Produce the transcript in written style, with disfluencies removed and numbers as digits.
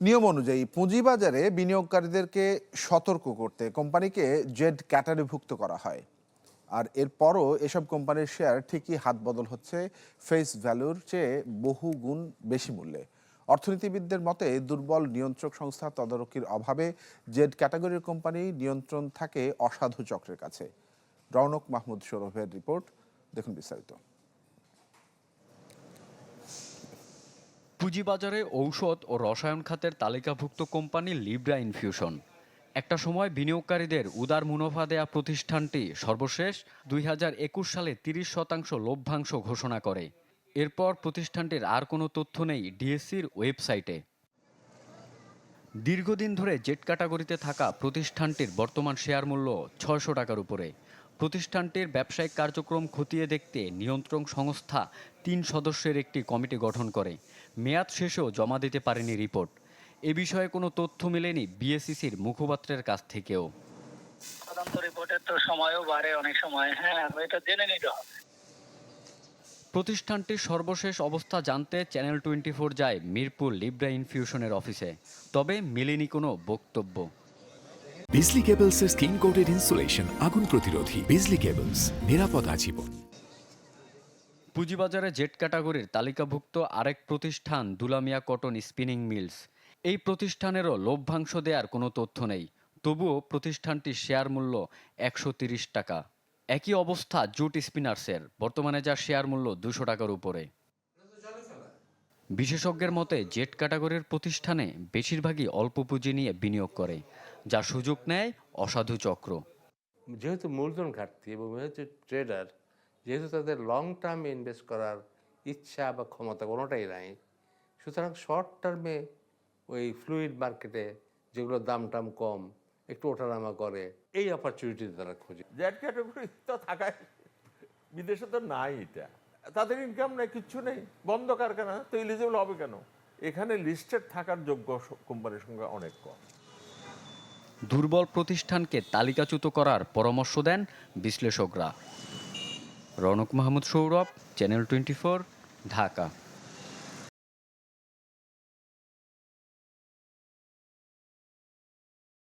নিয়ম অনুযায়ী পুঁজিবাজারে বিনিয়োগকারীদেরকে সতর্ক করতে কোম্পানিকে জেড ক্যাটাগরিভুক্ত করা হয়। আর এরপরও এসব কোম্পানির শেয়ার ঠিকই হাত বদল হচ্ছে ফেস ভ্যালুর চেয়ে বহু গুণ বেশি মূল্যে। অর্থনীতিবিদদের মতে দুর্বল নিয়ন্ত্রক সংস্থা তদারকির অভাবে জেড ক্যাটাগরির কোম্পানি নিয়ন্ত্রণ থাকে অসাধু চক্রের কাছে। রৌনক মাহমুদ সৌরভের রিপোর্ট, দেখুন বিস্তারিত। পুঁজিবাজারে ঔষধ ও রসায়ন খাতের তালিকাভুক্ত কোম্পানি লিব্রা ইনফিউশন। একটা সময় বিনিয়োগকারীদের উদার মুনাফা দেয়া প্রতিষ্ঠানটি সর্বশেষ 2021 সালে 30% লভ্যাংশ ঘোষণা করে। এরপর প্রতিষ্ঠানটির আর কোনো তথ্য নেই ডিএসসির ওয়েবসাইটে। দীর্ঘদিন ধরে জেড ক্যাটাগরিতে থাকা প্রতিষ্ঠানটির বর্তমান শেয়ার মূল্য 600 টাকার উপরে। প্রতিষ্ঠানটির ব্যবসায়িক কার্যক্রম খতিয়ে দেখতে নিয়ন্ত্রণ সংস্থা 3 সদস্যের একটি কমিটি গঠন করে। মেয়াদ শেষেও জমা দিতে পারেনি রিপোর্ট। এ বিষয়ে কোনো তথ্য মেলেনি বিএসইসির মুখপাত্রের কাছ থেকেও। তদন্ত রিপোর্টের তো সময়ও বাড়ে অনেক সময়, এটা জেনে নিতে হবে। প্রতিষ্ঠানটির সর্বশেষ অবস্থা জানতে চ্যানেল 24 যায় মিরপুর লিব্রা ইনফিউশনের অফিসে, তবে মেলেনি কোনো বক্তব্য। বিজলি কেবলসের স্কিন কোটেড ইনসুলেশন আগুন প্রতিরোধী। বিজলি কেবলস, নিরাপদ আজীবন। পুঁজিবাজারে জেড ক্যাটাগরির তালিকাভুক্ত আরেক প্রতিষ্ঠান দুলামিয়া কটন স্পিনিং মিলস। এই প্রতিষ্ঠানেরও লভ্যাংশ দেওয়ার কোনো তথ্য নেই, তবুও প্রতিষ্ঠানটির শেয়ার মূল্য 130 টাকা। একই অবস্থা জুট স্পিনার্সের, বর্তমানে যার শেয়ার মূল্য 200 টাকার উপরে। বিশেষজ্ঞের মতে জেড ক্যাটাগরির প্রতিষ্ঠানে বেশিরভাগই অল্প পুঁজি নিয়ে বিনিয়োগ করে, যা সুযোগ নেয় অসাধু চক্র। যেহেতু মূলধন ঘাটতি এবং যেহেতু ট্রেডার, যেহেতু তাদের লং টার্মে ইনভেস্ট করার ইচ্ছা বা ক্ষমতা কোনোটাই নাই, সুতরাং শর্ট টার্মে ওই ফ্লুইড মার্কেটে যেগুলো দাম টাম কম একটু ওঠানামা করে, এই অপরচুনিটি তারা খোঁজে। জেড ক্যাটাগরি তো থাকায় বিদেশে তো নাই, এটা তাদের ইনকাম নেই, কিচ্ছু নেই, বন্ধ কারখানা, তো এলিজিবল হবে কেন? এখানে লিস্টেড থাকার যোগ্য কোম্পানির সংখ্যা অনেক কম। দুর্বল প্রতিষ্ঠানকে তালিকাচ্যুত করার পরামর্শ দেন বিশ্লেষকরা। রৌনক মাহমুদ সৌরভ, চ্যানেল 24, ঢাকা।